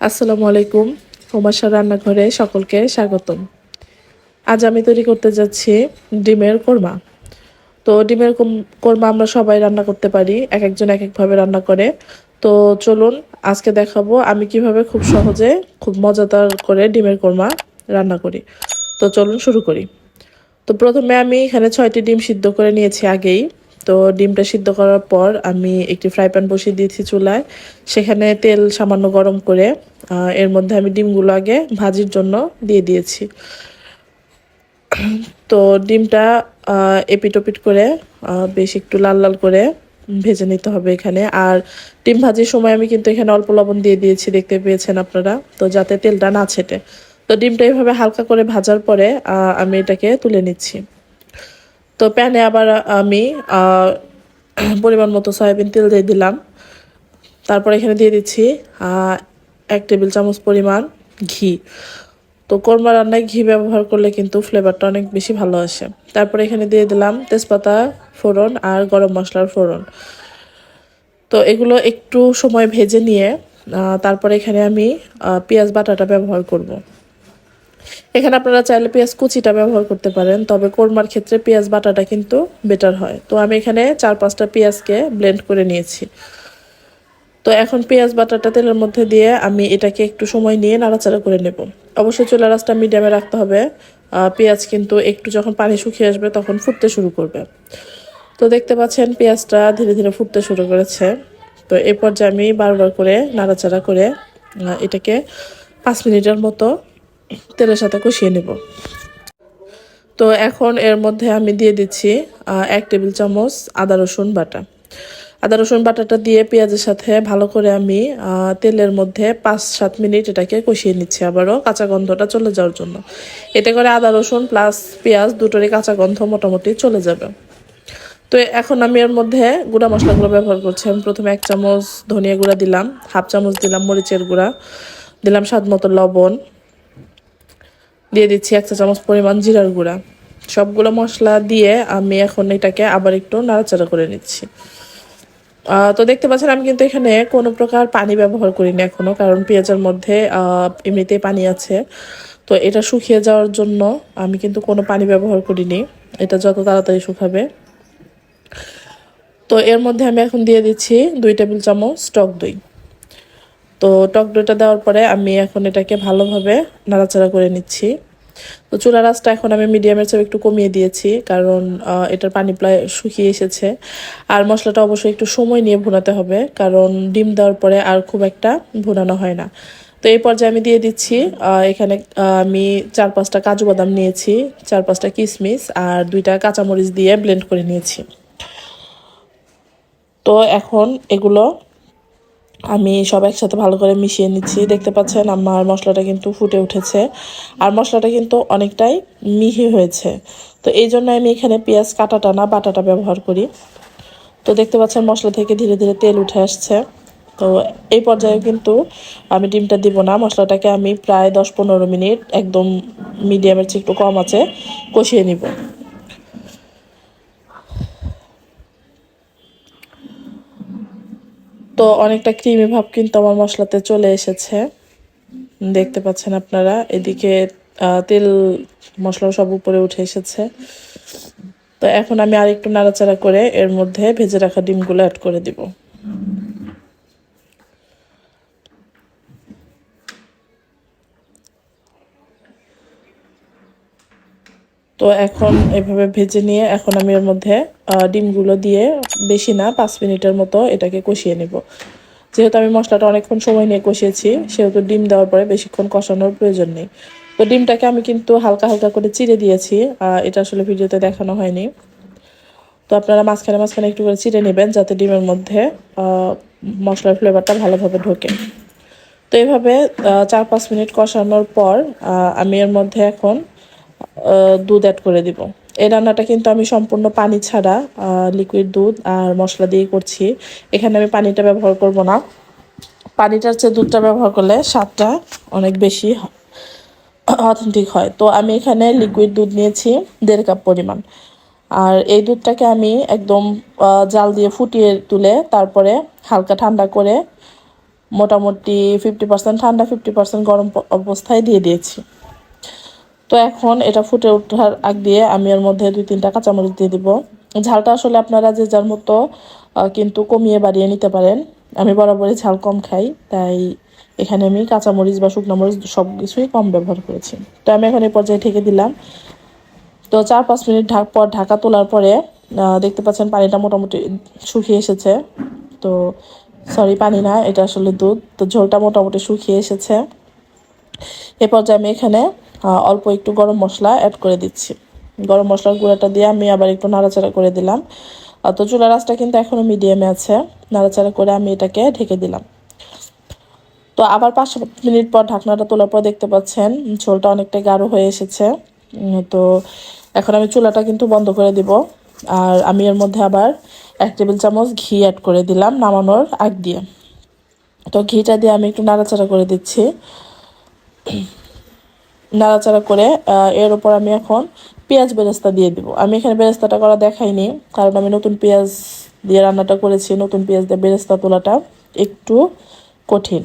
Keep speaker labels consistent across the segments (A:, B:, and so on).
A: আসসালামু আলাইকুম। হুমাশা রান্নাঘরে সকলকে স্বাগতম। আজ আমি তৈরি করতে যাচ্ছি ডিমের কোরমা। তো কোরমা আমরা সবাই রান্না করতে পারি, এক একজন এক একভাবে রান্না করে। তো চলুন আজকে দেখাবো আমি কিভাবে খুব সহজে খুব মজাদার করে ডিমের কোরমা রান্না করি। তো চলুন শুরু করি। তো প্রথমে আমি এখানে 6টি ডিম সিদ্ধ করে নিয়েছি আগেই। তো ডিমটা সিদ্ধ করার পর আমি একটি ফ্রাই প্যান বসিয়ে দিয়েছি চুলায়। সেখানে তেল সামান্য গরম করে এর মধ্যে আমি ডিমগুলো আগে ভাজির জন্য দিয়ে দিয়েছি। তো ডিমটা এপিট ওপিট করে বেশ একটু লাল লাল করে ভেজে নিতে হবে এখানে। আর ডিম ভাজির সময় আমি কিন্তু এখানে অল্প লবণ দিয়ে দিয়েছি, দেখতে পেয়েছেন আপনারা, তো যাতে তেলটা না ছেটে। তো ডিমটা এইভাবে হালকা করে ভাজার পরে আমি এটাকে তুলে নিচ্ছি। তো প্যানে আবার আমি পরিমাণ মতো সয়াবিন তেল দিয়ে দিলাম। তারপর এখানে দিয়ে দিচ্ছি 1 টেবিল চামচ পরিমাণ ঘি। তো কোরমা রান্নায় ঘি ব্যবহার করলে কিন্তু ফ্লেভারটা অনেক বেশি ভালো আসে। তারপরে এখানে দিয়ে দিলাম তেজপাতা ফোড়ন আর গরম মশলার ফোড়ন। তো এগুলো একটু সময় ভেজে নিয়ে তারপরে এখানে আমি পেঁয়াজ বাটাটা ব্যবহার করব। এখানে আপনারা চাইলে পেঁয়াজ কুচিটা ব্যবহার করতে পারেন, তবে কোরমার ক্ষেত্রে পেঁয়াজ বাটাটা কিন্তু বেটার হয়। তো আমি এখানে 4-5টা পেঁয়াজকে ব্লেন্ড করে নিয়েছি। তো এখন পেঁয়াজ বাটাটা তেলের মধ্যে দিয়ে আমি এটাকে একটু সময় নিয়ে নাড়াচাড়া করে নেব। অবশ্যই চুলার আঁচটা মিডিয়ামে রাখতে হবে। পেঁয়াজ কিন্তু একটু যখন পানি শুকিয়ে আসবে তখন ফুটতে শুরু করবে। তো দেখতে পাচ্ছেন পেঁয়াজটা ধীরে ধীরে ফুটতে শুরু করেছে। তো এই পর্যায়ে আমি বারবার করে নাড়াচাড়া করে এটাকে 5 মিনিটের মতো তেলের সাথে কষিয়ে নেব। তো এখন এর মধ্যে আমি দিয়ে দিচ্ছি 1 টেবিল চামচ আদা রসুন বাটা। আদা রসুন বাটাটা দিয়ে পেঁয়াজের সাথে ভালো করে আমি তেলের মধ্যে 5-7 মিনিট এটাকে কষিয়ে নিচ্ছি, আবারও কাঁচা গন্ধটা চলে যাওয়ার জন্য। এতে করে আদা রসুন প্লাস পেঁয়াজ দুটোরই কাঁচা গন্ধ মোটামুটি চলে যাবে। তো এখন আমি এর মধ্যে গুঁড়া মশলাগুলো ব্যবহার করছি। আমি প্রথমে 1 চামচ ধনিয়া গুঁড়া দিলাম, 1/2 চামচ দিলাম মরিচের গুঁড়া, দিলাম স্বাদ মতো লবণ, দিয়ে দিচ্ছি 1 চা চামচ পরিমাণ জিরার গুঁড়া। সবগুলো মশলা দিয়ে আমি এখন এটাকে আবার একটু নাড়াচাড়া করে নিচ্ছি। তো দেখতে পাচ্ছেন আমি কিন্তু এখানে কোনো প্রকার পানি ব্যবহার করিনি এখনো, কারণ পেঁয়াজের মধ্যে এমনিতেই পানি আছে। তো এটা শুকিয়ে যাওয়ার জন্য আমি কিন্তু কোনো পানি ব্যবহার করিনি, এটা যত তাড়াতাড়ি শুকাবে। তো এর মধ্যে আমি এখন দিয়ে দিচ্ছি 2 টেবিল চামচ টক দই। তো টক দইটা দেওয়ার পরে আমি এখন এটাকে ভালোভাবে নাড়াচাড়া করে নিচ্ছি। তো চুলার আঁচটা এখন আমি মিডিয়ামের চেয়ে একটু কমিয়ে দিয়েছি, কারণ এটার পানি প্রায় শুকিয়ে এসেছে। আর মশলাটা অবশ্যই একটু সময় নিয়ে ভুনাতে হবে, কারণ ডিম দেওয়ার পরে আর খুব একটা ভুনানো হয় না। তো এই পর্যায়ে আমি দিয়ে দিচ্ছি এখানে আমি 4-5টা কাজু বাদাম নিয়েছি, 4-5টা কিশমিশ আর 2টা কাঁচামরিচ দিয়ে ব্লেন্ড করে নিয়েছি। তো এখন এগুলো আমি সব একসাথে ভালো করে মিশিয়ে নিচ্ছি। দেখতে পাচ্ছেন আমার মশলাটা কিন্তু ফুটে উঠেছে, আর মশলাটা কিন্তু অনেকটাই মিহি হয়েছে। তো এই জন্য আমি এখানে পেঁয়াজ কাটাটা না বাটাটা ব্যবহার করি। তো দেখতে পাচ্ছেন মশলা থেকে ধীরে ধীরে তেল উঠে আসছে। তো এই পর্যায়ে কিন্তু আমি ডিমটা দিব না, মশলাটাকে আমি প্রায় 10-15 মিনিট একদম মিডিয়ামের চেয়ে একটু কম আছে কষিয়ে নিব। তো অনেকটা ক্রিমি ভাব কিন্তু আমার মশলাতে চলে এসেছে, দেখতে পাচ্ছেন আপনারা। এদিকে তেল মশলা সব উপরে উঠে এসেছে। তো এখন আমি আরেকটু নাড়াচাড়া করে এর মধ্যে ভেজে রাখা ডিমগুলো অ্যাড করে দিব। তো এখন এভাবে ভেজে নিয়ে এখন আমি এর মধ্যে ডিমগুলো দিয়ে বেশি না 5 মিনিটের মতো এটাকে কষিয়ে নেব। যেহেতু আমি মশলাটা অনেকক্ষণ সময় নিয়ে কষিয়েছি, সেহেতু ডিম দেওয়ার পরে বেশিক্ষণ কষানোর প্রয়োজন নেই। তো ডিমটাকে আমি কিন্তু হালকা হালকা করে চিড়ে দিয়েছি, এটা আসলে ভিডিওতে দেখানো হয়নি। তো আপনারা মাঝখানে মাঝখানে একটু করে চিড়ে নেবেন, যাতে ডিমের মধ্যে মশলার ফ্লেভারটা ভালোভাবে ঢোকে। তো এইভাবে 4-5 মিনিট কষানোর পর আমি এর মধ্যে এখন দুধ অ্যাড করে দিব। এই রান্নাটা কিন্তু আমি সম্পূর্ণ পানি ছাড়া লিকুইড দুধ আর মশলা দিয়ে করছি। এখানে আমি পানিটা ব্যবহার করব না, পানিটার চেয়ে দুধটা ব্যবহার করলে স্বাদটা অনেক বেশি অথেন্টিক হয়। তো আমি এখানে লিকুইড দুধ নিয়েছি 1.5 কাপ পরিমাণ। আর এই দুধটাকে আমি একদম জাল দিয়ে ফুটিয়ে তুলে তারপরে হালকা ঠান্ডা করে মোটামুটি 50% ঠান্ডা 50% গরম অবস্থায় দিয়ে দিয়েছি। তো এখন এটা ফুটে ওঠার আগ দিয়ে আমি এর মধ্যে 2-3টা কাঁচামরিচ দিয়ে দিব। ঝালটা আসলে আপনারা যে যার মতো কিন্তু কমিয়ে বাড়িয়ে নিতে পারেন। আমি বরাবরই ঝাল কম খাই, তাই এখানে আমি কাঁচামরিচ বা শুকনো মরিচ সব কিছুই কম ব্যবহার করেছি। তো আমি এখন এই পর্যায়ে ঢেকে দিলাম। তো 4-5 মিনিট পর ঢাকা তোলার পরে দেখতে পাচ্ছেন পানিটা মোটামুটি শুকিয়ে এসেছে। তো সরি, পানি না, এটা আসলে দুধ। তো ঝোলটা মোটামুটি শুকিয়ে এসেছে। এ পর্যায়ে আমি এখানে অল্প একটু গরম মশলা অ্যাড করে দিচ্ছি। গরম মশলার গুঁড়াটা দিয়ে আমি আবার একটু নাড়াচাড়া করে দিলাম। তো চুলার আঁচটা কিন্তু এখনও মিডিয়ামে আছে। নাড়াচাড়া করে আমি এটাকে ঢেকে দিলাম। তো আবার 5 মিনিট পর ঢাকনাটা তোলার পর দেখতে পাচ্ছেন ঝোলটা অনেকটা গাঢ় হয়ে এসেছে। তো এখন আমি চুলাটা কিন্তু বন্ধ করে দিব। আর আমি এর মধ্যে আবার 1 টেবিল চামচ ঘি অ্যাড করে দিলাম নামানোর আগ দিয়ে। তো ঘিটা দিয়ে আমি একটু নাড়াচাড়া করে দিচ্ছি। নাড়াচাড়া করে এর উপর আমি এখন পেঁয়াজ বেরেস্তা দিয়ে দিব। আমি এখানে বেরেস্তাটা করা দেখাইনি, কারণ আমি নতুন পেঁয়াজ দিয়ে রান্নাটা করেছি। নতুন পেঁয়াজ দিয়ে বেরেস্তা তোলাটা একটু কঠিন,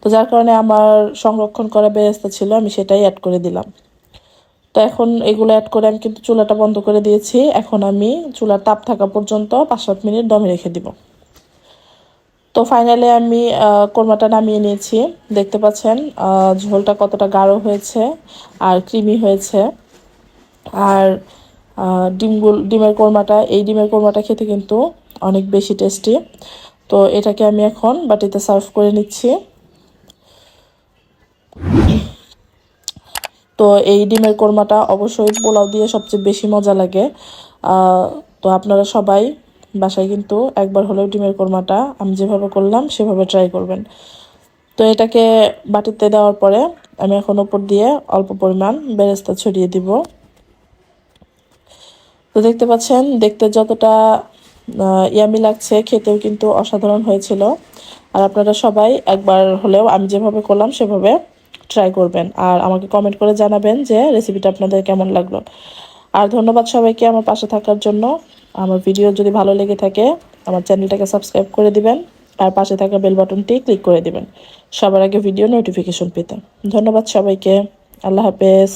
A: তো যার কারণে আমার সংরক্ষণ করা বেরেস্তা ছিল, আমি সেটাই অ্যাড করে দিলাম। তো এখন এগুলো অ্যাড করে আমি কিন্তু চুলাটা বন্ধ করে দিয়েছি। এখন আমি চুলার তাপ থাকা পর্যন্ত 5-7 মিনিট দমে রেখে দিব। তো ফাইনালি আমি কোরমাটা নামিয়ে নিয়েছি। দেখতে পাচ্ছেন ঝোলটা কতটা গাঢ় হয়েছে আর ক্রিমি হয়েছে। আর ডিমের কোরমাটা খেতে কিন্তু অনেক বেশি টেস্টি। তো এটাকে আমি এখন বাটিতে সার্ভ করে নিচ্ছি। তো এই ডিমের কোরমাটা অবশ্যই পোলাও দিয়ে সবচেয়ে বেশি মজা লাগে। তো আপনারা সবাই বাসায় কিন্তু একবার হলেও ডিমের কোরমাটা আমি যেভাবে করলাম সেভাবে ট্রাই করবেন। তো এটাকে বাটিতে দেওয়ার পরে আমি এখন উপর দিয়ে অল্প পরিমাণ বেরেস্তা ছড়িয়ে দিব। তো দেখতে পাচ্ছেন দেখতে যতটা ইয়ামি লাগছে, খেতেও কিন্তু অসাধারণ হয়েছিল। আর আপনারা সবাই একবার হলেও আমি যেভাবে করলাম সেভাবে ট্রাই করবেন, আর আমাকে কমেন্ট করে জানাবেন যে রেসিপিটা আপনাদের কেমন লাগলো। আর ধন্যবাদ সবাইকে আমার পাশে থাকার জন্য। আমার ভিডিও যদি ভালো লেগে থাকে আমার চ্যানেলটাকে সাবস্ক্রাইব করে দিবেন, আর পাশে থাকা বেল বাটনটি ক্লিক করে দিবেন সবার আগে ভিডিও নোটিফিকেশন পেতে। ধন্যবাদ সবাইকে। আল্লাহ হাফেজ।